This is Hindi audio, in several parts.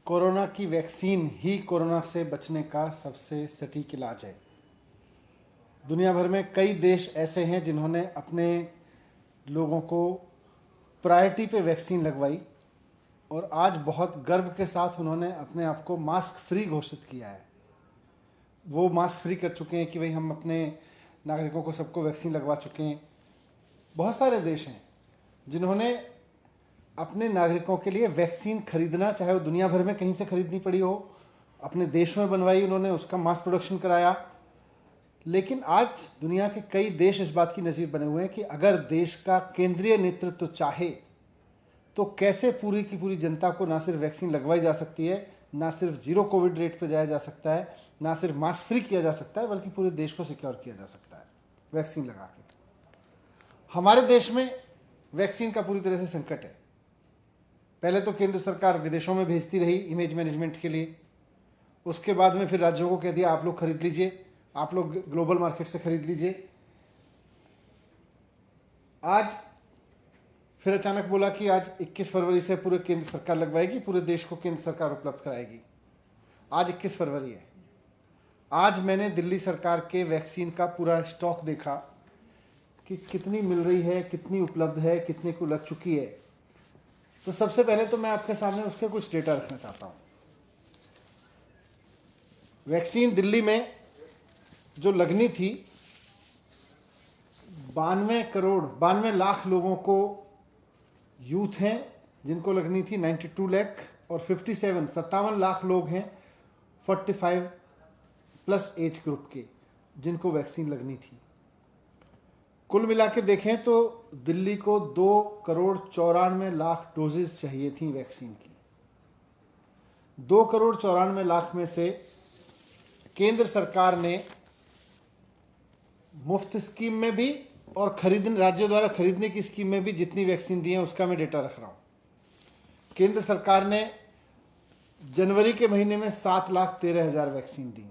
कोरोना की वैक्सीन ही कोरोना से बचने का सबसे सटीक इलाज है। दुनिया भर में कई देश ऐसे हैं जिन्होंने अपने लोगों को प्रायोरिटी पे वैक्सीन लगवाई और आज बहुत गर्व के साथ उन्होंने अपने आप को मास्क फ्री घोषित किया है। वो मास्क फ्री कर चुके हैं कि भाई हम अपने नागरिकों को सबको वैक्सीन लगवा चुके हैं। बहुत सारे देश हैं जिन्होंने अपने नागरिकों के लिए वैक्सीन खरीदना, चाहे वो दुनिया भर में कहीं से खरीदनी पड़ी हो, अपने देश में बनवाई, उन्होंने उसका मास प्रोडक्शन कराया। लेकिन आज दुनिया के कई देश इस बात की नज़ीर बने हुए हैं कि अगर देश का केंद्रीय नेतृत्व चाहे तो कैसे पूरी की पूरी जनता को ना सिर्फ वैक्सीन लगवाई जा सकती है, ना सिर्फ जीरो कोविड रेट पर जाया जा सकता है, ना सिर्फ मास्क फ्री किया जा सकता है, बल्कि पूरे देश को सिक्योर किया जा सकता है वैक्सीन लगा के। हमारे देश में वैक्सीन का पूरी तरह से संकट है। पहले तो केंद्र सरकार विदेशों में भेजती रही इमेज मैनेजमेंट के लिए, उसके बाद में फिर राज्यों को कह दिया आप लोग खरीद लीजिए, आप लोग ग्लोबल मार्केट से खरीद लीजिए। आज फिर अचानक बोला कि आज 21 फरवरी से पूरे केंद्र सरकार लगवाएगी, पूरे देश को केंद्र सरकार उपलब्ध कराएगी। आज 21 फरवरी है। आज मैंने दिल्ली सरकार के वैक्सीन का पूरा स्टॉक देखा कि कितनी मिल रही है, कितनी उपलब्ध है, कितने को लग चुकी है। तो सबसे पहले तो मैं आपके सामने उसके कुछ डेटा रखना चाहता हूं। वैक्सीन दिल्ली में जो लगनी थी 92 लाख लोगों को, यूथ हैं जिनको लगनी थी 92 लाख, और 57 लाख लोग हैं 45 प्लस एज ग्रुप के जिनको वैक्सीन लगनी थी। कुल मिला के देखें तो दिल्ली को 2,94,00,000 डोजेज चाहिए थी वैक्सीन की। 2,94,00,000 में से केंद्र सरकार ने मुफ्त स्कीम में भी और राज्य द्वारा खरीदने की स्कीम में भी जितनी वैक्सीन दी है उसका मैं डेटा रख रहा हूं। केंद्र सरकार ने जनवरी के महीने में 7,13,000 वैक्सीन दी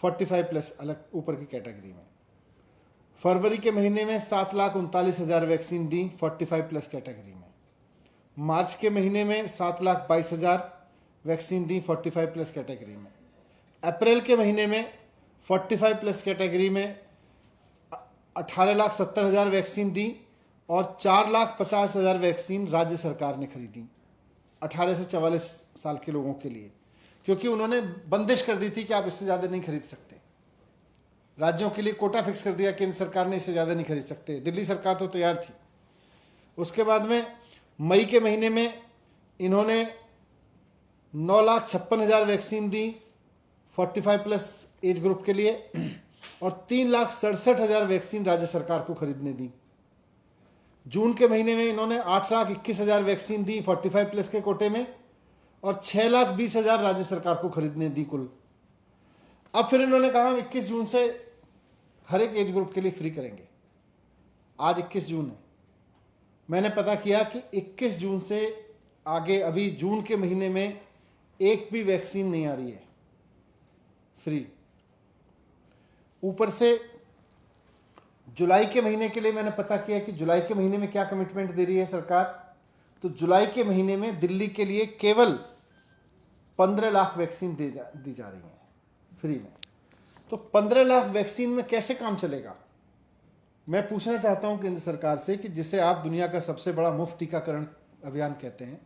45 प्लस अलग ऊपर की कैटेगरी में। फरवरी के महीने में 7,39,000 वैक्सीन दी 45 प्लस कैटेगरी में। मार्च के महीने में 7,22,000 वैक्सीन दी 45 प्लस कैटेगरी में। अप्रैल के महीने में 45 प्लस कैटेगरी में 18,70,000 वैक्सीन दी और 4,50,000 वैक्सीन राज्य सरकार ने खरीदी 18 से 44 साल के लोगों के लिए, क्योंकि उन्होंने बंदिश कर दी थी कि आप इससे ज़्यादा नहीं खरीद सकते। राज्यों के लिए कोटा फिक्स कर दिया केंद्र सरकार ने, इससे ज़्यादा नहीं खरीद सकते। दिल्ली सरकार तो तैयार थी। उसके बाद में मई के महीने में इन्होंने 9,56,000 वैक्सीन दी 45 प्लस एज ग्रुप के लिए और 3,67,000 वैक्सीन राज्य सरकार को खरीदने दी। जून के महीने में इन्होंने 8,21,000 वैक्सीन दी 45 प्लस के कोटे में और 6,20,000 राज्य सरकार को खरीदने दी कुल। अब फिर इन्होंने कहा हम 21 जून से हर एक एज ग्रुप के लिए फ्री करेंगे। आज 21 जून है। मैंने पता किया कि 21 जून से आगे अभी जून के महीने में एक भी वैक्सीन नहीं आ रही है फ्री। ऊपर से जुलाई के महीने के लिए मैंने पता किया कि जुलाई के महीने में क्या कमिटमेंट दे रही है सरकार। तो जुलाई के महीने में दिल्ली के लिए केवल 15 लाख वैक्सीन दी जा रही है फ्री में। तो 15 लाख वैक्सीन में कैसे काम चलेगा? मैं पूछना चाहता हूं केंद्र सरकार से कि जिसे आप दुनिया का सबसे बड़ा मुफ्त टीकाकरण अभियान कहते हैं,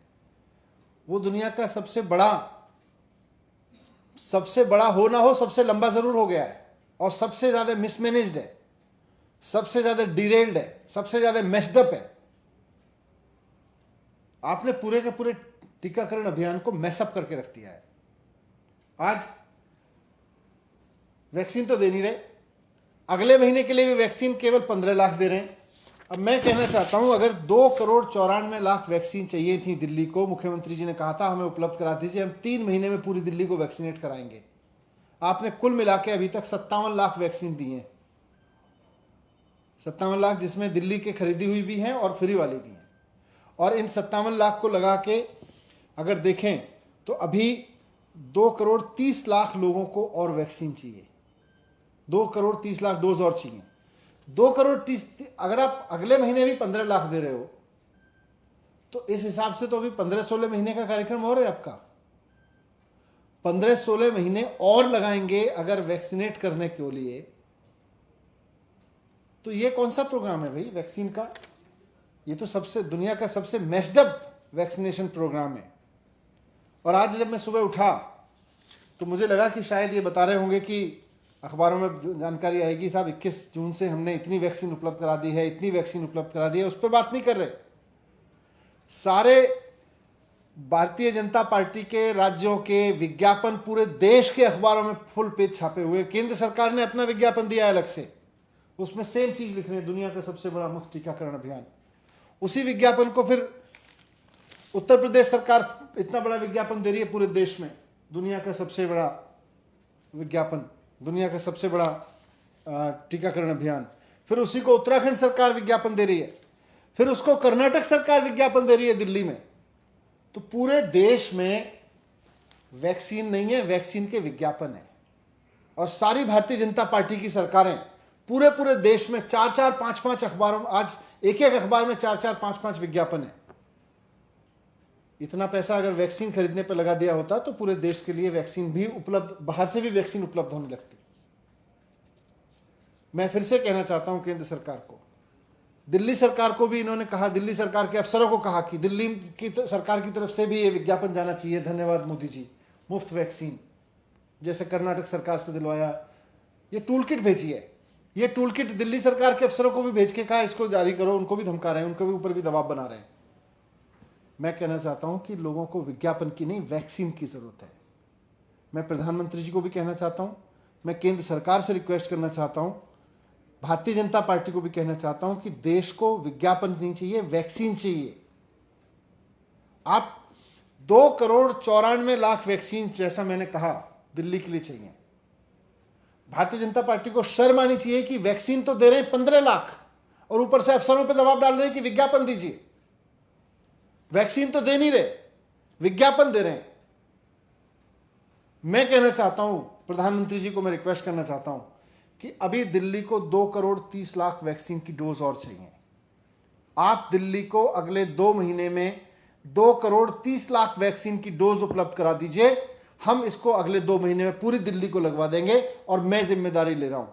वो दुनिया का सबसे बड़ा हो ना हो, सबसे लंबा जरूर हो गया है और सबसे ज्यादा मिसमैनेज्ड है, सबसे ज्यादा डिरेल्ड है, सबसे ज्यादा मेस्डअप है। आपने पूरे के पूरे टीकाकरण अभियान को मैसअप करके रख दिया है। आज वैक्सीन तो दे नहीं रहे, अगले महीने के लिए भी वैक्सीन केवल 15 लाख दे रहे हैं। अब मैं कहना चाहता हूं, अगर 2,94,00,000 वैक्सीन चाहिए थी दिल्ली को, मुख्यमंत्री जी ने कहा था हमें उपलब्ध करा दीजिए, हम 3 महीने में पूरी दिल्ली को वैक्सीनेट कराएंगे। आपने कुल मिला के अभी तक 57 लाख वैक्सीन दी है। 57 लाख जिसमें दिल्ली के खरीदी हुई भी हैं और फ्री वाली भी हैं। और इन 57 लाख को लगा के अगर देखें तो अभी 2,30,00,000 लोगों को और वैक्सीन चाहिए। 2,30,00,000 डोज और चाहिए। 2,30,00,000, अगर आप अगले महीने भी 15 लाख दे रहे हो तो इस हिसाब से तो अभी 15-16 महीने का कार्यक्रम और है आपका। 15-16 महीने और लगाएंगे अगर वैक्सीनेट करने के लिए, तो ये कौन सा प्रोग्राम है भाई वैक्सीन का? ये तो सबसे दुनिया का सबसे मेस्डअप वैक्सीनेशन प्रोग्राम है। और आज जब मैं सुबह उठा तो मुझे लगा कि शायद ये बता रहे होंगे कि अखबारों में जानकारी आएगी, साहब 21 जून से हमने इतनी वैक्सीन उपलब्ध करा दी है, इतनी वैक्सीन उपलब्ध करा दी है। उस पर बात नहीं कर रहे। सारे भारतीय जनता पार्टी के राज्यों के विज्ञापन पूरे देश के अखबारों में फुल पेज छापे हुए। केंद्र सरकार ने अपना विज्ञापन दिया है अलग से, उसमें सेम चीज लिख रहे हैं, दुनिया का सबसे बड़ा मुफ्त टीकाकरण अभियान। उसी विज्ञापन को फिर उत्तर प्रदेश सरकार इतना बड़ा विज्ञापन दे रही है पूरे देश में, दुनिया का सबसे बड़ा विज्ञापन, दुनिया का सबसे बड़ा टीकाकरण अभियान। फिर उसी को उत्तराखंड सरकार विज्ञापन दे रही है, फिर उसको कर्नाटक सरकार विज्ञापन दे रही है दिल्ली में। तो पूरे देश में वैक्सीन नहीं है, वैक्सीन के विज्ञापन है। और सारी भारतीय जनता पार्टी की सरकारें पूरे पूरे देश में 4-4, 5-5 अखबारों, आज एक अखबार में 4-4, 5-5 विज्ञापन है। इतना पैसा अगर वैक्सीन खरीदने पर लगा दिया होता तो पूरे देश के लिए वैक्सीन भी उपलब्ध, बाहर से भी वैक्सीन उपलब्ध होने लगती। मैं फिर से कहना चाहता हूं केंद्र सरकार को, दिल्ली सरकार को भी इन्होंने कहा, दिल्ली सरकार के अफसरों को कहा कि दिल्ली की सरकार की तरफ से भी ये विज्ञापन जाना चाहिए, धन्यवाद मोदी जी, मुफ्त वैक्सीन जैसे कर्नाटक सरकार से दिलवाया। ये टूल किट भेजी है, ये टूल किट दिल्ली सरकार के अफसरों को भी भेज के कहा इसको जारी करो। उनको भी धमका रहे हैं, उनके भी ऊपर भी दबाव बना रहे हैं। मैं कहना चाहता हूं कि लोगों को विज्ञापन की नहीं, वैक्सीन की जरूरत है। मैं प्रधानमंत्री जी को भी कहना चाहता हूं, मैं केंद्र सरकार से रिक्वेस्ट करना चाहता हूं, भारतीय जनता पार्टी को भी कहना चाहता हूं कि देश को विज्ञापन नहीं चाहिए, वैक्सीन चाहिए। आप 2,94,00,000 वैक्सीन, जैसा मैंने कहा, दिल्ली के लिए चाहिए। भारतीय जनता पार्टी को शर्म आनी चाहिए कि वैक्सीन तो दे रहे हैं 15 लाख और ऊपर से अफसरों पर दबाव डाल रहे हैं कि विज्ञापन दीजिए। वैक्सीन तो दे नहीं रहे, विज्ञापन दे रहे हैं। मैं कहना चाहता हूं, प्रधानमंत्री जी को मैं रिक्वेस्ट करना चाहता हूं कि अभी दिल्ली को 2,30,00,000 वैक्सीन की डोज और चाहिए। आप दिल्ली को अगले 2 महीने में 2,30,00,000 वैक्सीन की डोज उपलब्ध करा दीजिए। हम इसको अगले 2 महीने में पूरी दिल्ली को लगवा देंगे और मैं जिम्मेदारी ले रहा हूं,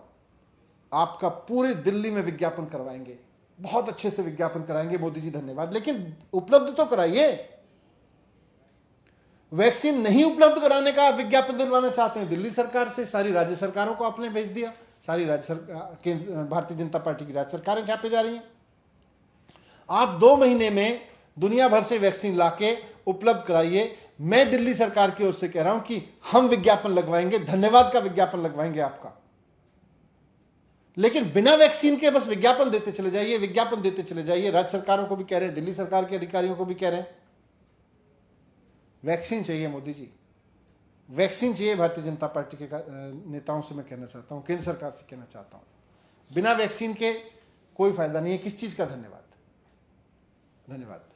आपका पूरी दिल्ली में विज्ञापन करवाएंगे, बहुत अच्छे से विज्ञापन कराएंगे। मोदी जी धन्यवाद, लेकिन उपलब्ध तो कराइए। वैक्सीन नहीं उपलब्ध कराने का विज्ञापन दिलवाना चाहते हैं दिल्ली सरकार से, सारी राज्य सरकारों को आपने भेज दिया, सारी राज्य सरकार, भारतीय जनता पार्टी की राज्य सरकारें छापे जा रही हैं। आप 2 महीने में दुनिया भर से वैक्सीन लाके उपलब्ध कराइए। मैं दिल्ली सरकार की ओर से कह रहा हूं कि हम विज्ञापन लगवाएंगे, धन्यवाद का विज्ञापन लगवाएंगे आपका, लेकिन बिना वैक्सीन के बस विज्ञापन देते चले जाइए, विज्ञापन देते चले जाइए। राज्य सरकारों को भी कह रहे हैं, दिल्ली सरकार के अधिकारियों को भी कह रहे हैं, वैक्सीन चाहिए मोदी जी, वैक्सीन चाहिए। भारतीय जनता पार्टी के नेताओं से मैं कहना चाहता हूं, केंद्र सरकार से कहना चाहता हूं, बिना वैक्सीन के कोई फायदा नहीं है। किस चीज का धन्यवाद? धन्यवाद।